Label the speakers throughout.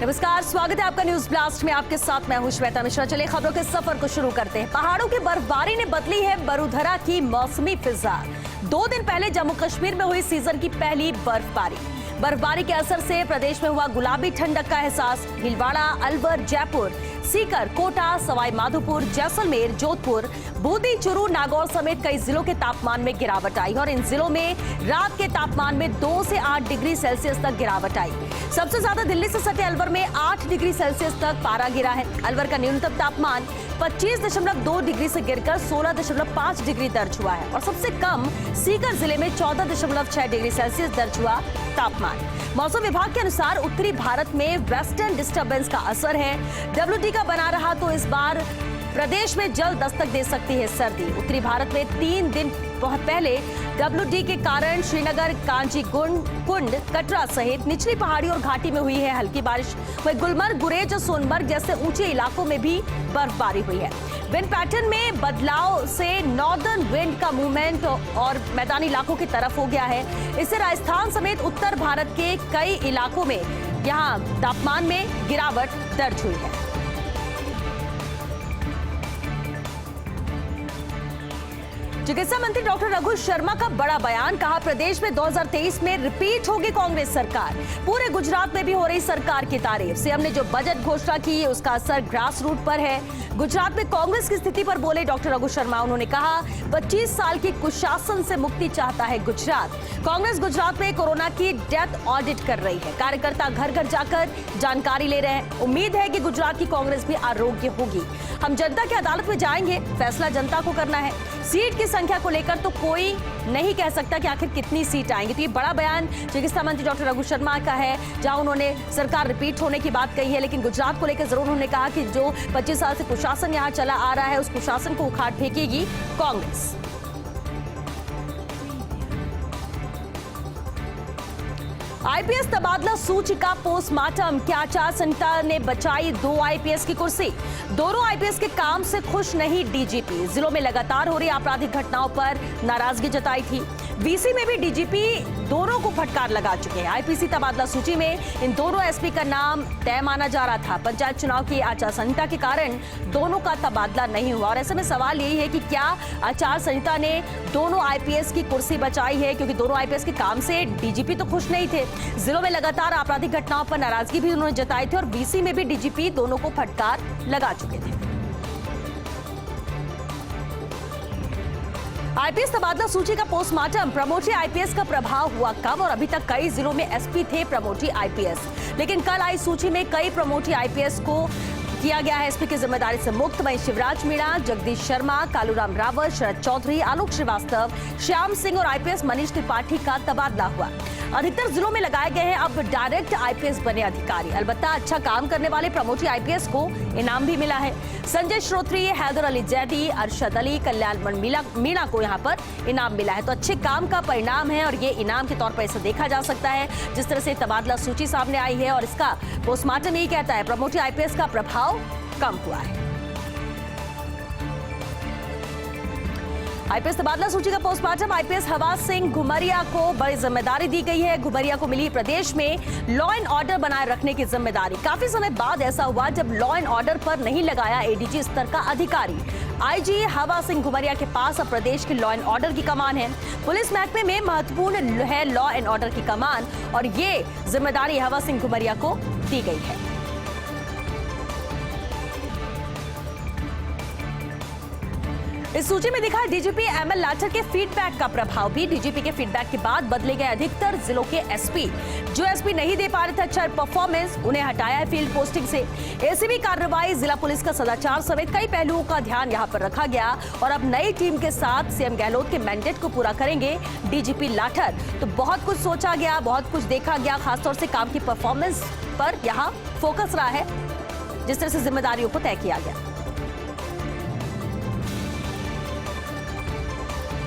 Speaker 1: नमस्कार, स्वागत है आपका न्यूज ब्लास्ट में। आपके साथ मैं हूं श्वेता मिश्रा। चलिए खबरों के सफर को शुरू करते हैं। पहाड़ों की बर्फबारी ने बदली है वसुंधरा की मौसमी फिजा। 2 दिन पहले जम्मू कश्मीर में हुई सीजन की पहली बर्फबारी के असर से प्रदेश में हुआ गुलाबी ठंडक का एहसास। भीलवाड़ा, अलवर, जयपुर, सीकर, कोटा, सवाई माधोपुर, जैसलमेर, जोधपुर, बूंदी, चूरू, नागौर समेत कई जिलों के तापमान में गिरावट आई और इन जिलों में रात के तापमान में 2 से 8 डिग्री सेल्सियस तक गिरावट आई। सबसे ज्यादा दिल्ली से सटे अलवर में 8 डिग्री सेल्सियस तक पारा गिरा है। अलवर का न्यूनतम तापमान 25.2 डिग्री से गिरकर 16.5 डिग्री दर्ज हुआ है और सबसे कम सीकर जिले में 14.6 डिग्री सेल्सियस दर्ज हुआ तापमान। मौसम विभाग के अनुसार उत्तरी भारत में वेस्टर्न डिस्टर्बेंस का असर है। WD का बना रहा तो इस बार प्रदेश में जल्द दस्तक दे सकती है सर्दी। उत्तरी भारत में 3 दिन पहले WD के कारण श्रीनगर, कांची कुंड, कटरा सहित निचली पहाड़ी और घाटी में हुई है हल्की बारिश। वहीं गुलमर्ग, गुरेज और सोनमर्ग जैसे ऊंचे इलाकों में भी बर्फबारी हुई है। विंड पैटर्न में बदलाव से नॉर्दर्न विंड का मूवमेंट और मैदानी इलाकों की तरफ हो गया है। इससे राजस्थान समेत उत्तर भारत के कई इलाकों में यहां तापमान में गिरावट दर्ज हुई है। चिकित्सा मंत्री डॉक्टर रघु शर्मा का बड़ा बयान। कहा, प्रदेश में 2023 में रिपीट होगी कांग्रेस सरकार। पूरे गुजरात में भी हो रही सरकार की तारीफ। सीएम ने जो बजट घोषणा की उसका असर ग्रास रूट पर है। गुजरात में कांग्रेस की स्थिति पर बोले डॉक्टर रघु शर्मा। उन्होंने कहा, 25 साल की कुशासन से मुक्ति चाहता है गुजरात। कांग्रेस गुजरात में कोरोना की डेथ ऑडिट कर रही है। कार्यकर्ता घर घर जाकर जानकारी ले रहे हैं। उम्मीद है कि गुजरात की कांग्रेस भी आरोग्य होगी। हम जनता की अदालत में जाएंगे, फैसला जनता को करना है। सीट की संख्या को लेकर तो कोई नहीं कह सकता कि आखिर कितनी सीट आएंगी। तो ये बड़ा बयान चिकित्सा मंत्री डॉक्टर रघु शर्मा का है, जहां उन्होंने सरकार रिपीट होने की बात कही है। लेकिन गुजरात को लेकर जरूर उन्होंने कहा कि जो 25 साल से कुशासन यहां चला आ रहा है, उस कुशासन को उखाड़ फेंकेगी कांग्रेस। आईपीएस तबादला सूची का पोस्टमार्टम। क्या आचार संहिता ने बचाई 2 आईपीएस की कुर्सी? दोनों आईपीएस के काम से खुश नहीं डीजीपी। जिलों में लगातार हो रही आपराधिक घटनाओं पर नाराजगी जताई थी। वीसी में भी डीजीपी दोनों को फटकार लगा चुके हैं। आईपीसी तबादला सूची में इन दोनों एसपी का नाम तय माना जा रहा था। पंचायत चुनाव की आचार संहिता के कारण दोनों का तबादला नहीं हुआ और ऐसे में सवाल यही है कि क्या आचार संहिता ने दोनों आईपीएस की कुर्सी बचाई है, क्योंकि दोनों आईपीएस के काम से डीजीपी तो खुश नहीं थे। जिलों में लगातार आपराधिक घटनाओं पर नाराजगी भी उन्होंने जताई थी और वीसी में भी डीजीपी दोनों को फटकार लगा चुके थे। आईपीएस तबादला सूची का पोस्टमार्टम। प्रमोटी आईपीएस का प्रभाव हुआ कम और अभी तक कई जिलों में एसपी थे प्रमोटी आईपीएस, लेकिन कल आई सूची में कई प्रमोटी आईपीएस को किया गया है एसपी की जिम्मेदारी से मुक्त। वहीं शिवराज मीणा, जगदीश शर्मा, कालूराम रावत, शरद चौधरी, आलोक श्रीवास्तव, श्याम सिंह और आईपीएस मनीष त्रिपाठी का तबादला हुआ। अधिकतर जिलों में लगाए गए हैं अब डायरेक्ट आईपीएस बने अधिकारी। अलबत्ता अच्छा काम करने वाले प्रमोटी आईपीएस को इनाम भी मिला है। संजय श्रोत्री, हैदर अली जैदी, अरशद अली, कल्याण मीणा को यहाँ पर इनाम मिला है। तो अच्छे काम का परिणाम है और ये इनाम के तौर पर इसे देखा जा सकता है। जिस तरह से तबादला सूची सामने आई है और इसका पोस्टमार्टम यही कहता है प्रमोटी आईपीएस का प्रभाव कम हुआ है। आईपीएस तबादला सूची का पोस्टमार्टम। आईपीएस हवा सिंह घुमरिया को बड़ी जिम्मेदारी दी गई है। घुमरिया को मिली प्रदेश में लॉ एंड ऑर्डर बनाए रखने की जिम्मेदारी। काफी समय बाद ऐसा हुआ जब लॉ एंड ऑर्डर पर नहीं लगाया एडीजी स्तर का अधिकारी। आईजी हवा सिंह घुमरिया के पास अब प्रदेश की लॉ एंड ऑर्डर की कमान है। पुलिस महकमे में महत्वपूर्ण है लॉ एंड ऑर्डर की कमान और ये जिम्मेदारी हवा सिंह घुमरिया को दी गई है। इस सूची में दिखा डीजीपी एमएल लाठर के फीडबैक का प्रभाव भी। डीजीपी के फीडबैक के बाद बदले गए अधिकतर जिलों के एसपी। जो एसपी नहीं दे पा रहे थे अच्छा परफॉर्मेंस, उन्हें हटाया है फील्ड पोस्टिंग से। एसीबी कार्रवाई, जिला पुलिस का सदाचार समेत कई पहलुओं का ध्यान यहां पर रखा गया और अब नई टीम के साथ सीएम गहलोत के मैंडेट को पूरा करेंगे डीजीपी लाठर। तो बहुत कुछ सोचा गया, बहुत कुछ देखा गया, खासतौर से काम की परफॉर्मेंस पर यहाँ फोकस रहा है जिस तरह से जिम्मेदारियों को तय किया गया।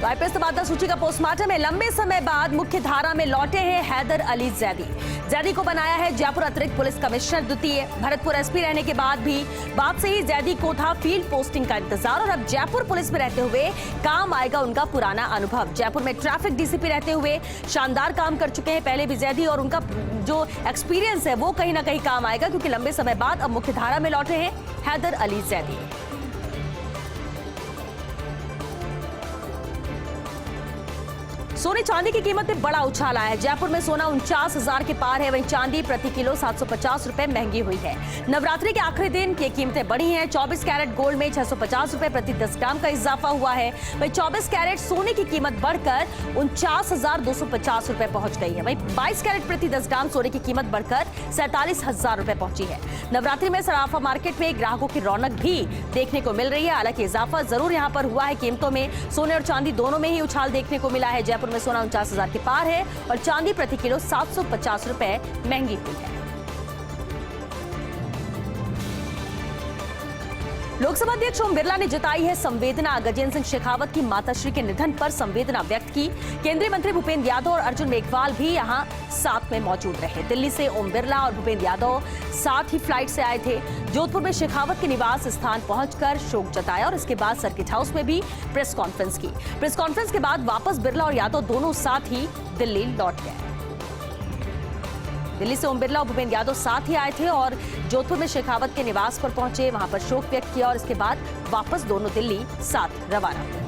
Speaker 1: आईपीएस तबादला सूची का पोस्टमार्टम है। लंबे समय बाद मुख्य धारा में लौटे हैं हैदर अली जैदी। जैदी को बनाया है जयपुर अतिरिक्त पुलिस कमिश्नर द्वितीय। भरतपुर एसपी रहने के बाद से ही जैदी को था फील्ड पोस्टिंग का इंतजार और अब जयपुर पुलिस में रहते हुए काम आएगा उनका पुराना अनुभव। जयपुर में ट्रैफिक डीसीपी रहते हुए शानदार काम कर चुके हैं पहले भी जैदी, और उनका जो एक्सपीरियंस है वो कहीं ना कहीं काम आएगा, क्योंकि लंबे समय बाद अब मुख्यधारा में लौटे हैं हैदर अली जैदी। सोने चांदी की कीमत में बड़ा उछाल आया है। जयपुर में सोना 49,000 के पार है, वहीं चांदी प्रति किलो 750 रुपए महंगी हुई है। नवरात्रि के आखिरी दिन ये कीमतें बढ़ी हैं। 24 कैरेट गोल्ड में 650 रुपए प्रति 10 ग्राम का इजाफा हुआ है। वहीं 24 कैरेट सोने की कीमत बढ़कर 49,250 रुपए पहुंच गई है। वहीं 22 कैरेट प्रति 10 ग्राम सोने की कीमत बढ़कर 47,000 रुपए पहुंची है। नवरात्रि में सराफा मार्केट में ग्राहकों की रौनक भी देखने को मिल रही है। हालांकि इजाफा जरूर यहाँ पर हुआ है कीमतों में। सोने और चांदी दोनों में ही उछाल देखने को मिला है। जयपुर में सोना 49,000 के पार है और चांदी प्रति किलो 750 रुपए महंगी हुई है। लोकसभा अध्यक्ष ओम बिरला ने जताई है संवेदना। गजेंद्र सिंह शेखावत की माताश्री के निधन पर संवेदना व्यक्त की। केंद्रीय मंत्री भूपेंद्र यादव और अर्जुन मेघवाल भी यहां साथ में मौजूद रहे। दिल्ली से ओम बिरला और भूपेंद्र यादव साथ ही फ्लाइट से आए थे। जोधपुर में शेखावत के निवास स्थान पहुंचकर शोक जताया और इसके बाद सर्किट हाउस में भी प्रेस कॉन्फ्रेंस की। प्रेस कॉन्फ्रेंस के बाद वापस बिरला और यादव दोनों साथ ही दिल्ली लौट गए। दिल्ली से ओम बिरला और भूपेंद्र यादव साथ ही आए थे और जोधपुर में शेखावत के निवास पर पहुंचे, वहां पर शोक व्यक्त किया और इसके बाद वापस दोनों दिल्ली साथ रवाना हुए।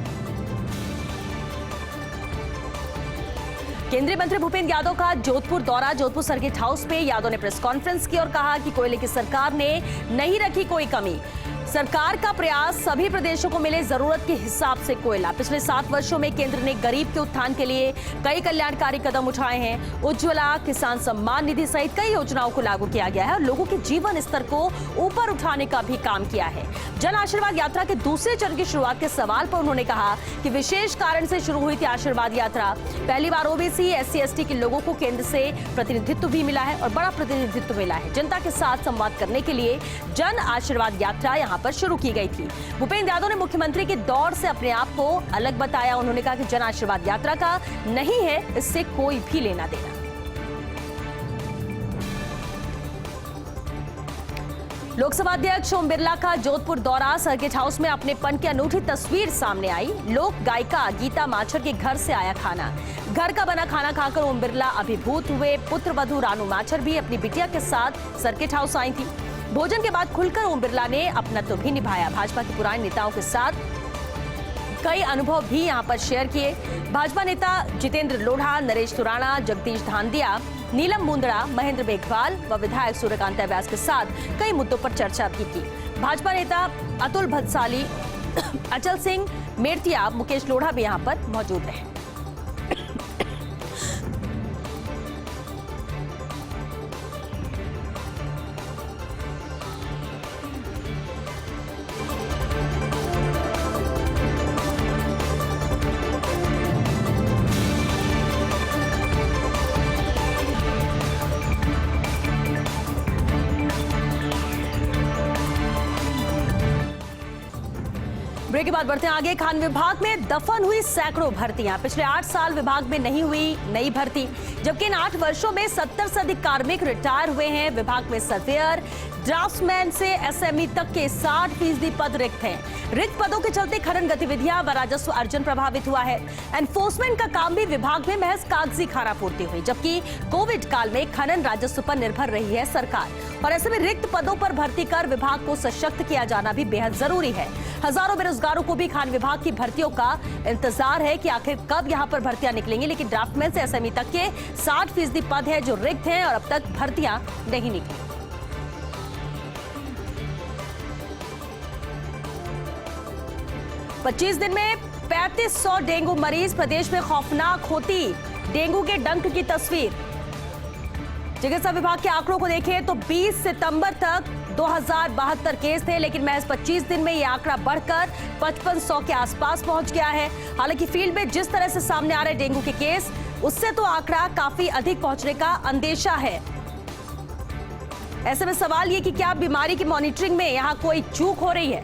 Speaker 1: केंद्रीय मंत्री भूपेंद्र यादव का जोधपुर दौरा। जोधपुर सर्किट हाउस में यादव ने प्रेस कॉन्फ्रेंस की और कहा कि कोयले की सरकार ने नहीं रखी कोई कमी। सरकार का प्रयास सभी प्रदेशों को मिले जरूरत के हिसाब से कोयला। पिछले 7 वर्षों में केंद्र ने गरीब के उत्थान के लिए कई कल्याणकारी कदम उठाए हैं। उज्ज्वला, किसान सम्मान निधि सहित कई योजनाओं को लागू किया गया है और लोगों के जीवन स्तर को ऊपर उठाने का भी काम किया है। जन आशीर्वाद यात्रा के दूसरे चरण की शुरुआत के सवाल पर उन्होंने कहा कि विशेष कारण से शुरू हुई थी आशीर्वाद यात्रा। पहली बार ओबीसी, SC, ST के लोगों को केंद्र से प्रतिनिधित्व भी मिला है और बड़ा प्रतिनिधित्व मिला है। जनता के साथ संवाद करने के लिए जन आशीर्वाद यात्रा यहाँ पर शुरू की गई थी। भूपेंद्र यादव ने मुख्यमंत्री के दौर से अपने आप को अलग बताया। उन्होंने कहा कि जन आशीर्वाद यात्रा का नहीं है इससे कोई भी लेना देना। लोकसभा अध्यक्ष ओम बिरला का जोधपुर दौरा। सर्किट हाउस में अपने पन की अनूठी तस्वीर सामने आई। लोक गायिका गीता माछर के घर से आया खाना। घर का बना खाना खाकर ओम बिरला अभिभूत हुए। पुत्र वधू रानू माछर भी अपनी बिटिया के साथ सर्किट हाउस आई थी। भोजन के बाद खुलकर ओम बिरला ने अपना तो भी निभाया। भाजपा के पुराने नेताओं के साथ कई अनुभव भी यहां पर शेयर किए। भाजपा नेता जितेंद्र लोढ़ा, नरेश तुराना, जगदीश धांधिया, नीलम मुंदड़ा, महेंद्र मेघवाल व विधायक सूर्यकांत व्यास के साथ कई मुद्दों पर चर्चा भी की। भाजपा नेता अतुल भंसाली, अचल सिंह मेड़तिया, मुकेश लोढ़ा भी यहां पर मौजूद रहे। ब्रेक के बाद बढ़ते हैं आगे। खान विभाग में दफन हुई सैकड़ों भर्तियां। पिछले 8 साल विभाग में नहीं हुई नई भर्ती, जबकि इन 8 वर्षों में 70 से अधिक कार्मिक रिटायर हुए हैं। विभाग में सर्वेयर, ड्राफ्ट्समैन से SME तक के 60% पद रिक्त हैं। रिक्त पदों के चलते खनन गतिविधियां व राजस्व अर्जन प्रभावित हुआ है। एनफोर्समेंट का काम भी विभाग में महज कागजी खानापूर्ति हुई, जबकि कोविड काल में खनन राजस्व पर निर्भर रही है सरकार। और ऐसे में रिक्त पदों पर भर्ती कर विभाग को सशक्त किया जाना भी बेहद जरूरी है। हजारों बेरोजगारों को भी खान विभाग की भर्तियों का इंतजार है कि आखिर कब यहां पर भर्तियां निकलेंगी, लेकिन ड्राफ्टमैन से SME तक के 60% पद है जो रिक्त हैं और अब तक भर्तियां नहीं निकली। पच्चीस दिन में 3500 डेंगू मरीज। प्रदेश में खौफनाक होती डेंगू के डंक की तस्वीर। चिकित्सा विभाग के आंकड़ों को देखें तो 20 सितंबर तक 2072 केस थे, लेकिन महज 25 दिन में यह आंकड़ा बढ़कर 5500 के आसपास पहुंच गया है। हालांकि फील्ड में जिस तरह से सामने आ रहे डेंगू के केस, उससे तो आंकड़ा काफी अधिक पहुंचने का अंदेशा है। ऐसे में सवाल ये कि क्या बीमारी की मॉनिटरिंग में यहां कोई चूक हो रही है?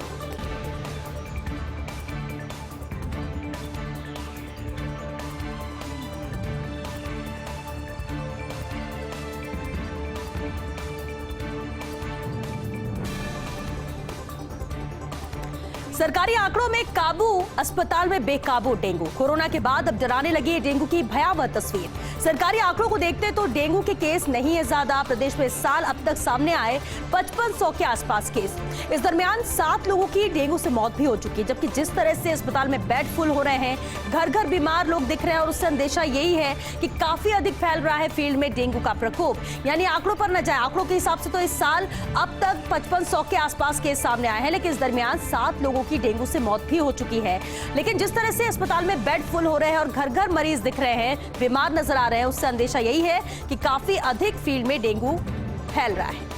Speaker 1: सरकारी आंकड़ों में काबू, अस्पताल में बेकाबू डेंगू। कोरोना के बाद अब डराने लगी है डेंगू की भयावह तस्वीर। सरकारी आंकड़ों को देखते तो डेंगू के केस नहीं है ज्यादा। प्रदेश में इस साल अब तक सामने आए 5500 के आसपास केस। इस दरमियान 7 लोगों की डेंगू से मौत भी हो चुकी है, जबकि जिस तरह से अस्पताल में बेड फुल हो रहे हैं, घर घर बीमार लोग दिख रहे हैं, और उससे अंदेशा यही है कि काफी अधिक फैल रहा है फील्ड में डेंगू का प्रकोप। यानी आंकड़ों पर न जाए, आंकड़ों के हिसाब से तो इस साल अब तक 5500 के आसपास केस सामने आए हैं, लेकिन इस दरमियान 7 लोगों की डेंगू से मौत भी हो चुकी है। लेकिन जिस तरह से अस्पताल में बेड फुल हो रहे हैं और घर घर मरीज दिख रहे हैं, बीमार नजर आ रहे हैं, उससे अंदेशा यही है कि काफी अधिक फील्ड में डेंगू फैल रहा है।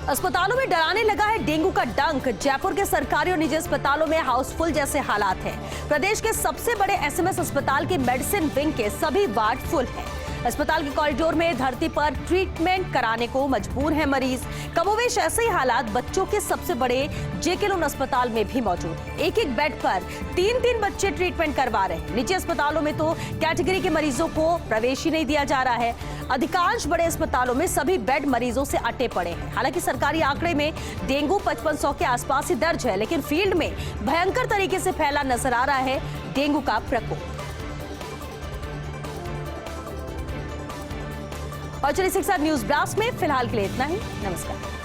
Speaker 1: अस्पतालों में डराने लगा है डेंगू का डंक। जयपुर के सरकारी और निजी अस्पतालों में हाउसफुल जैसे हालात हैं। प्रदेश के सबसे बड़े एसएमएस अस्पताल के मेडिसिन विंग के सभी वार्ड फुल हैं। अस्पताल के कॉरिडोर में धरती पर ट्रीटमेंट कराने को मजबूर है मरीज। कमोवेश ऐसे ही हालात बच्चों के सबसे बड़े जेके लोन अस्पताल में भी मौजूद है। एक एक बेड पर 3-3 बच्चे ट्रीटमेंट करवा रहे हैं। निजी अस्पतालों में तो कैटेगरी के मरीजों को प्रवेश ही नहीं दिया जा रहा है। अधिकांश बड़े अस्पतालों में सभी बेड मरीजों से अटे पड़े हैं। हालांकि सरकारी आंकड़े में डेंगू 5500 के आसपास ही दर्ज है, लेकिन फील्ड में भयंकर तरीके से फैला नजर आ रहा है डेंगू का प्रकोप। और चलिए 6 न्यूज ब्लास्ट में फिलहाल के लिए इतना ही। नमस्कार।